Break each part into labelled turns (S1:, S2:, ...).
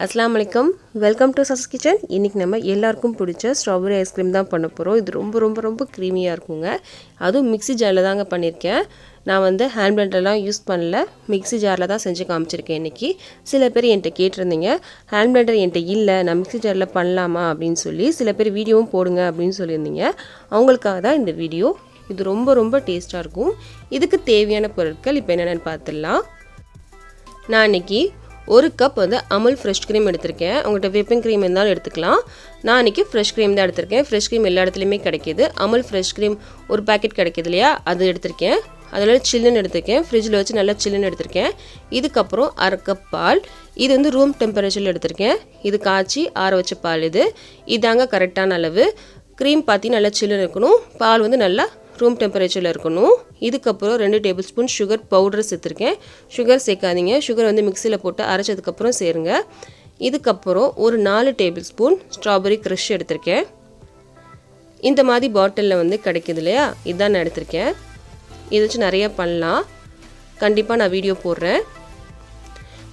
S1: அஸ்ஸலாமு அலைக்கும் welcome to சஸ் kitchen. இன்றைக்கி நம்ம எல்லாருக்கும் பிடிச்ச ஸ்ட்ராபெரி ஐஸ்கிரீம் தான் பண்ண போகிறோம். இது ரொம்ப க்ரீமியாக இருக்குங்க. அதுவும் மிக்ஸி ஜாரில் தாங்க பண்ணியிருக்கேன். நான் ஹேண்ட் பிளெண்டர்லாம் யூஸ் பண்ணல, மிக்ஸி ஜாரில் தான் செஞ்சு காமிச்சிருக்கேன் இன்றைக்கி. சில பேர் என்கிட்ட கேட்டிருந்தீங்க, ஹேண்ட் பிளெண்டர் என்கிட்ட இல்லை, நான் மிக்ஸி ஜாரில் பண்ணலாமா அப்படின்னு சொல்லி சில பேர் வீடியோவும் போடுங்க அப்படின்னு சொல்லியிருந்தீங்க. அவங்களுக்காக தான் இந்த வீடியோ. இது ரொம்ப டேஸ்ட்டாக இருக்கும். இதுக்கு தேவையான பொருட்கள் இப்போ என்னென்னு பார்த்துடலாம். நான் இன்றைக்கி 1 கப் அமுல் ஃப்ரெஷ் க்ரீம் எடுத்திருக்கேன். உங்கள்கிட்ட விப்பிங் க்ரீம் இருந்தாலும் எடுத்துக்கலாம். நான் இன்றைக்கி ஃப்ரெஷ் க்ரீம் தான் எடுத்திருக்கேன். ஃப்ரெஷ் க்ரீம் எல்லா இடத்துலையுமே கிடைக்கிது. அமுல் ஃப்ரெஷ் க்ரீம் ஒரு பேக்கெட் கிடைக்கிது இல்லையா, அது எடுத்திருக்கேன். அதில் சில்லுன்னு எடுத்திருக்கேன், ஃப்ரிட்ஜில் வச்சு நல்லா சில்லுன்னு எடுத்திருக்கேன். இதுக்கப்புறம் 1/2 கப் பால். இது ரூம் டெம்பரேச்சரில் எடுத்திருக்கேன். இது காய்ச்சி ஆற வச்ச பால். இதாங்க கரெக்டான அளவு. க்ரீம் பார்த்தீங்கன்னா நல்லா சில்லுன்னு இருக்கணும், பால் நல்லா ரூம் டெம்பரேச்சரில் இருக்கணும். இதுக்கப்புறம் 2 டேபிள் ஸ்பூன் சுகர் பவுடர் சேர்த்துருக்கேன். சுகர் சேர்க்காதீங்க, சுகர் மிக்சியில் போட்டு அரைச்சதுக்கப்புறம் சேருங்க. இதுக்கப்புறம் ஒரு 4 டேபிள் ஸ்பூன் ஸ்ட்ராபெரி க்ரஷ் எடுத்திருக்கேன். இந்த மாதிரி பாட்டிலில் கிடைக்கிது இல்லையா, இதுதான் நான் எடுத்திருக்கேன். இதை வச்சு நிறையா பண்ணலாம். கண்டிப்பாக நான் வீடியோ போடுறேன்.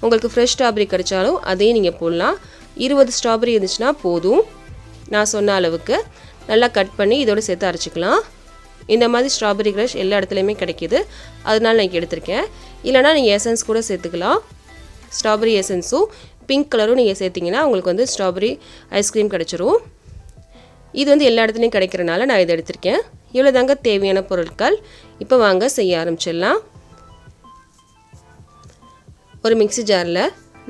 S1: உங்களுக்கு ஃப்ரெஷ் ஸ்ட்ராபெரி கிடைச்சாலும் அதையும் நீங்கள் போடலாம். 20 ஸ்ட்ராபெரி இருந்துச்சுன்னா போதும். நான் சொன்ன அளவுக்கு நல்லா கட் பண்ணி இதோடு சேர்த்து அரைச்சிக்கலாம். இந்த மாதிரி ஸ்ட்ராபெரி க்ரஷ் எல்லா இடத்துலையுமே கிடைக்கிது, அதனால நான் எடுத்திருக்கேன். இல்லைனா நீங்கள் எசன்ஸ் கூட சேர்த்துக்கலாம். ஸ்ட்ராபெரி எசன்ஸும் பிங்க் கலரும் நீங்கள் சேர்த்திங்கன்னா உங்களுக்கு ஸ்ட்ராபெரி ஐஸ்கிரீம் கிடச்சிரும். இது எல்லா இடத்துலையும் கிடைக்கிறனால நான் இதை எடுத்திருக்கேன். இவ்வளோ தாங்க தேவையான பொருட்கள். இப்போ வாங்க செய்ய ஆரம்பிச்சிடலாம். ஒரு மிக்ஸி ஜாரில்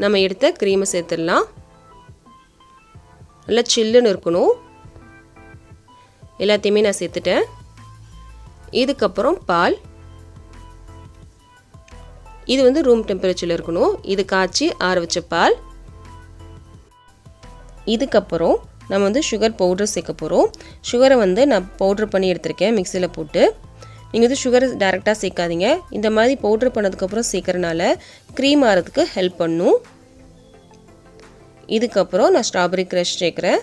S1: நம்ம எடுத்த க்ரீமை சேர்த்துடலாம். நல்லா சில்லுன்னு இருக்கணும். எல்லாத்தையுமே நான் சேர்த்துட்டேன். இதுக்கப்புறம் பால். இது ரூம் டெம்பரேச்சரில் இருக்கணும். இது காய்ச்சி ஆற வச்ச பால். இதுக்கப்புறம் நம்ம சுகர் பவுடர் சேர்க்க போகிறோம். சுகரை நான் பவுட்ரு பண்ணி எடுத்திருக்கேன் மிக்சியில் போட்டு. நீங்கள் சுகரை டைரெக்டாக சேர்க்காதீங்க. இந்த மாதிரி பவுட்ரு பண்ணதுக்கப்புறம் சேர்க்கறனால க்ரீம் ஆகிறதுக்கு ஹெல்ப் பண்ணும். இதுக்கப்புறம் நான் ஸ்ட்ராபெரி க்ரஷ் சேர்க்குறேன்.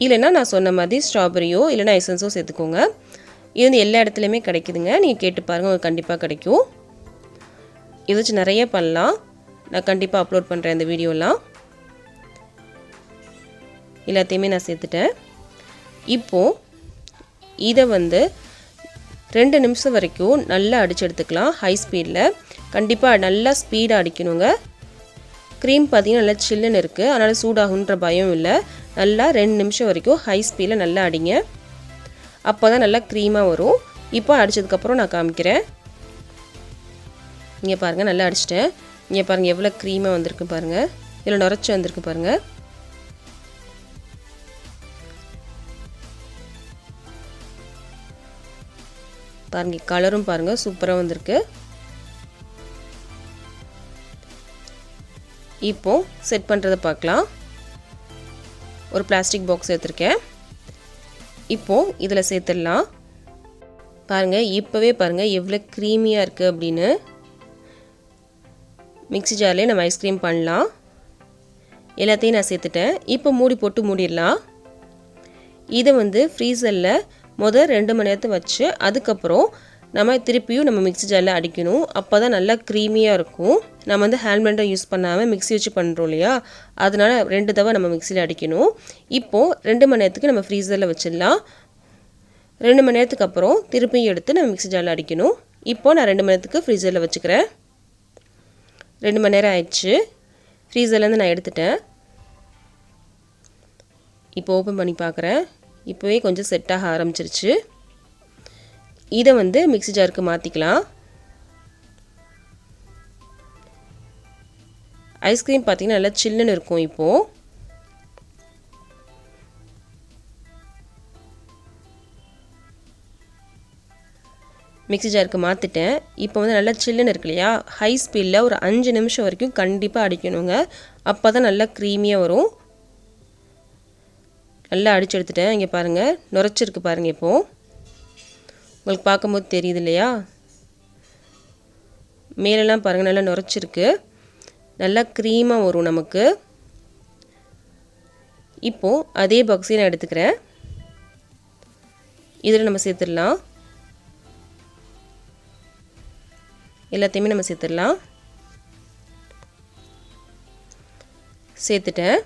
S1: இல்லைன்னா நான் சொன்ன மாதிரி ஸ்ட்ராபெரியோ இல்லைனா எசன்ஸோ சேர்த்துக்கோங்க. இது எல்லா இடத்துலையுமே கிடைக்குதுங்க, நீங்கள் கேட்டு பாருங்கள், உங்களுக்கு கண்டிப்பாக கிடைக்கும். இதை வச்சு நிறைய பண்ணலாம். நான் கண்டிப்பாக அப்லோட் பண்ணுறேன் இந்த வீடியோலாம். எல்லாத்தையுமே நான் சேர்த்துட்டேன். இப்போது இதை 2 நிமிஷம் வரைக்கும் நல்லா அடித்து எடுத்துக்கலாம். ஹை ஸ்பீடில் கண்டிப்பாக நல்லா ஸ்பீடாக அடிக்கணுங்க. க்ரீம் பார்த்திங்கன்னா நல்லா சில்லுன்னு இருக்குது, அதனால் சூடாகுன்ற பயம் இல்லை. நல்லா 2 நிமிஷம் வரைக்கும் ஹை ஸ்பீடில் நல்லா அடிங்க. அப்போ தான் நல்லா க்ரீமாக வரும். இப்போ அடித்ததுக்கப்புறம் நான் காமிக்கிறேன். இங்கே பாருங்கள், நல்லா அடிச்சிட்டேன். இங்கே பாருங்கள் எவ்வளோ க்ரீமாக வந்திருக்கு பாருங்கள், இவ்வளோ நுரைச்சி வந்திருக்கு பாருங்கள். பாருங்கள் கலரும் பாருங்கள் சூப்பராக வந்திருக்கு. இப்போ செட் பண்ணுறதை பார்க்கலாம். ஒரு பிளாஸ்டிக் பாக்ஸ் எடுத்திருக்கேன். இப்போது இதில் சேர்த்துடலாம். பாருங்கள், இப்போவே பாருங்கள் எவ்வளோ க்ரீமியாக இருக்குது அப்படின்னு. மிக்ஸி ஜார்லேயே நம்ம ஐஸ்கிரீம் பண்ணலாம். எல்லாத்தையும் நான் சேர்த்துட்டேன். இப்போ மூடி போட்டு மூடிடலாம். இதை ஃப்ரீசரில் முதல் 2 மணி நேரத்தை வச்சு அதுக்கப்புறம் நம்ம திருப்பியும் நம்ம மிக்ஸி ஜாரில் அடிக்கணும். அப்போ தான் நல்லா க்ரீமியாக இருக்கும். நம்ம ஹேண்ட் பிளெண்டர் யூஸ் பண்ணாமல் மிக்ஸி வச்சு பண்ணுறோம் இல்லையா, அதனால் 2 தடவை நம்ம மிக்ஸியில் அடிக்கணும். இப்போது 2 மணி நேரத்துக்கு நம்ம ஃப்ரீசரில் வச்சிடலாம். 2 மணி நேரத்துக்கு அப்புறம் திருப்பியும் எடுத்து நம்ம மிக்ஸி ஜாரில் அடிக்கணும். இப்போது நான் 2 மணி நேரத்துக்கு ஃப்ரீசரில் வச்சுக்கிறேன். 2 மணி நேரம் ஆயிடுச்சு. ஃப்ரீசர்லேருந்து நான் எடுத்துட்டேன். இப்போ ஓப்பன் பண்ணி பார்க்குறேன். இப்போவே கொஞ்சம் செட் ஆக ஆரம்பிச்சிருச்சு. இதை மிக்ஸி ஜாருக்கு மாற்றிக்கலாம். ஐஸ்கிரீம் பார்த்திங்கன்னா நல்லா சில்லுன்னு இருக்கும். இப்போது மிக்ஸி ஜாருக்கு மாற்றிட்டேன். இப்போ நல்லா சில்லுன்னு இருக்கு இல்லையா, ஹை ஸ்பீடில் ஒரு 5 நிமிஷம் வரைக்கும் கண்டிப்பாக அடிக்கணுங்க. அப்போ தான் நல்லா க்ரீமியாக வரும். நல்லா அடித்து எடுத்துட்டேன். இங்கே பாருங்கள் நுரைச்சிருக்கு பாருங்கள். இப்போது உங்களுக்கு பார்க்கும்போது தெரியுது இல்லையா, மேலெல்லாம் பாருங்கள் நல்லா நுரைச்சிருக்கு. நல்லா க்ரீமாக வரும் நமக்கு. இப்போது அதே பாக்ஸையும் நான் எடுத்துக்கிறேன். இதில் நம்ம சேர்த்துடலாம். எல்லாத்தையுமே நம்ம சேர்த்துடலாம். சேர்த்துட்டேன்.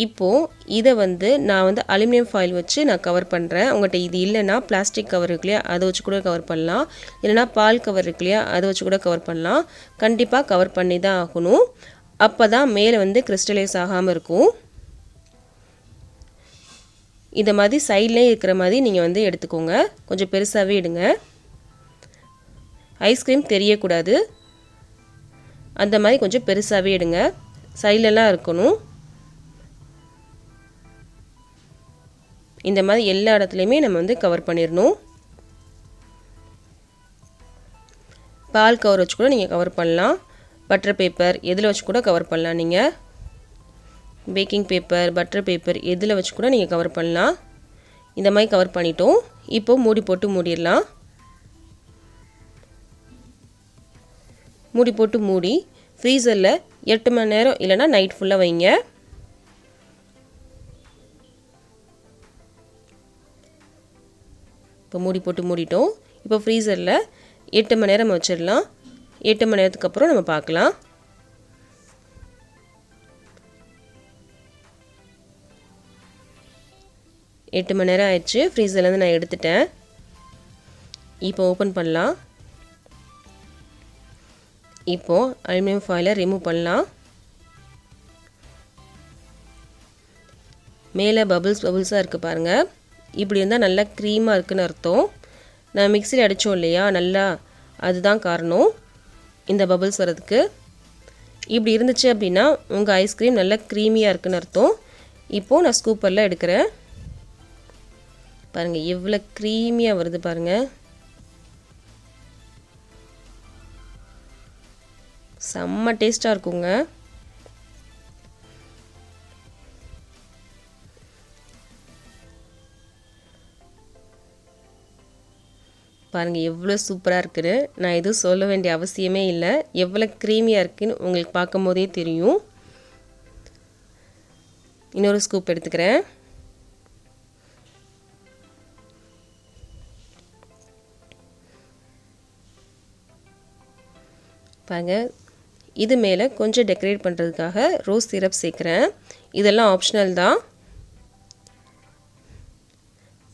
S1: இப்போது இதை வந்து நான் வந்து அலுமினியம் ஃபாயில் வச்சு நான் கவர் பண்ணுறேன். உங்கள்கிட்ட இது இல்லைன்னா பிளாஸ்டிக் கவர் இருக்கு இல்லையா, அதை வச்சு கூட கவர் பண்ணலாம். இல்லைனா பால் கவர் இருக்கு இல்லையா, அதை வச்சு கூட கவர் பண்ணலாம். கண்டிப்பாக கவர் பண்ணி தான் ஆகணும். அப்போ தான் மேலே வந்து கிறிஸ்டலைஸ் ஆகாமல் இருக்கும். இந்த மாதிரி சைட்லேயே இருக்கிற மாதிரி நீங்கள் வந்து எடுத்துக்கோங்க. கொஞ்சம் பெருசாகவே எடுங்க. ஐஸ்கிரீம் தெரியக்கூடாது. அந்த மாதிரி கொஞ்சம் பெருசாகவே எடுங்க. சைட்லலாம் இருக்கணும். இந்த மாதிரி எல்லா இடத்துலையுமே நம்ம வந்து கவர் பண்ணிடணும். பால் கவர் வச்சு கூட நீங்கள் கவர் பண்ணலாம். பட்டர் பேப்பர் எதில் வச்சு கூட கவர் பண்ணலாம். நீங்கள் பேக்கிங் பேப்பர், பட்டர் பேப்பர் எதில் வச்சு கூட நீங்கள் கவர் பண்ணலாம். இந்த மாதிரி கவர் பண்ணிட்டோம். இப்போ மூடி போட்டு மூடிடலாம். மூடி போட்டு மூடி ஃப்ரீசரில் 8 மணி நேரம் இல்லைனா நைட் ஃபுல்லாக வைங்க. இப்போ மூடி போட்டு மூடிட்டோம். இப்போ ஃப்ரீசரில் 8 மணி நேரம் வச்சிடலாம். 8 மணி நேரத்துக்கு அப்புறம் நம்ம பார்க்கலாம். எட்டு மணி நேரம் ஆயிடுச்சு. ஃப்ரீசர்லேருந்து நான் எடுத்துட்டேன். இப்போ ஓப்பன் பண்ணலாம். இப்போது அலுமினியம் ஃபாயிலை ரிமூவ் பண்ணலாம். மேலே பபிள்ஸாக இருக்குது பாருங்கள். இப்படி இருந்தால் நல்லா க்ரீமாக இருக்குதுன்னு அர்த்தம். நான் மிக்சியில் அடித்தோம் இல்லையா, நல்லா அதுதான் காரணம் இந்த பபிள்ஸ் வரதுக்கு. இப்படி இருந்துச்சு அப்படின்னா உங்கள் ஐஸ்கிரீம் நல்லா க்ரீமியாக இருக்குதுன்னு அர்த்தம். இப்போது நான் ஸ்கூப்பரில் எடுக்கிறேன். பாருங்கள் எவ்வளோ க்ரீமியாக வருது பாருங்கள். செம்ம டேஸ்ட்டாக இருக்குங்க. பாருங்கள் எவ்வளோ சூப்பராக இருக்குது. நான் எதுவும் சொல்ல வேண்டிய அவசியமே இல்லை. எவ்வளோ க்ரீமியாக இருக்குதுன்னு உங்களுக்கு பார்க்கும் போதே தெரியும். இன்னொரு ஸ்கூப் எடுத்துக்கிறேன். பாருங்கள் இது மேலே கொஞ்சம் டெக்கரேட் பண்ணுறதுக்காக ரோஸ் சிரப் சேர்க்குறேன். இதெல்லாம் ஆப்ஷனல் தான்.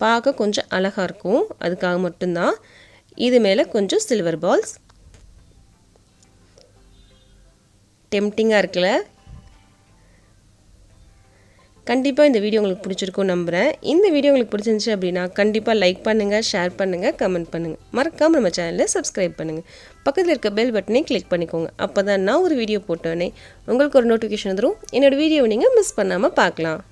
S1: பார்க்க கொஞ்சம் அழகாக இருக்கும், அதுக்காக மட்டும்தான். இது மேலே கொஞ்சம் சில்வர் பால்ஸ். டெம்டிங்காக இருக்குல்ல. கண்டிப்பாக இந்த வீடியோ உங்களுக்கு பிடிச்சிருக்கும் நம்புகிறேன். இந்த வீடியோ உங்களுக்கு பிடிச்சிருந்துச்சு அப்படின்னா கண்டிப்பாக லைக் பண்ணுங்கள், ஷேர் பண்ணுங்கள், கமெண்ட் பண்ணுங்கள். மறக்காமல் நம்ம சேனலில் சப்ஸ்கிரைப் பண்ணுங்கள். பக்கத்தில் இருக்க பெல் பட்டனை கிளிக் பண்ணிக்கோங்க. அப்போ தான் நான் ஒரு வீடியோ போட்டோன்னே உங்களுக்கு ஒரு நோட்டிஃபிகேஷன் வந்துடும். என்னோடய வீடியோவை நீங்கள் மிஸ் பண்ணாமல் பார்க்கலாம்.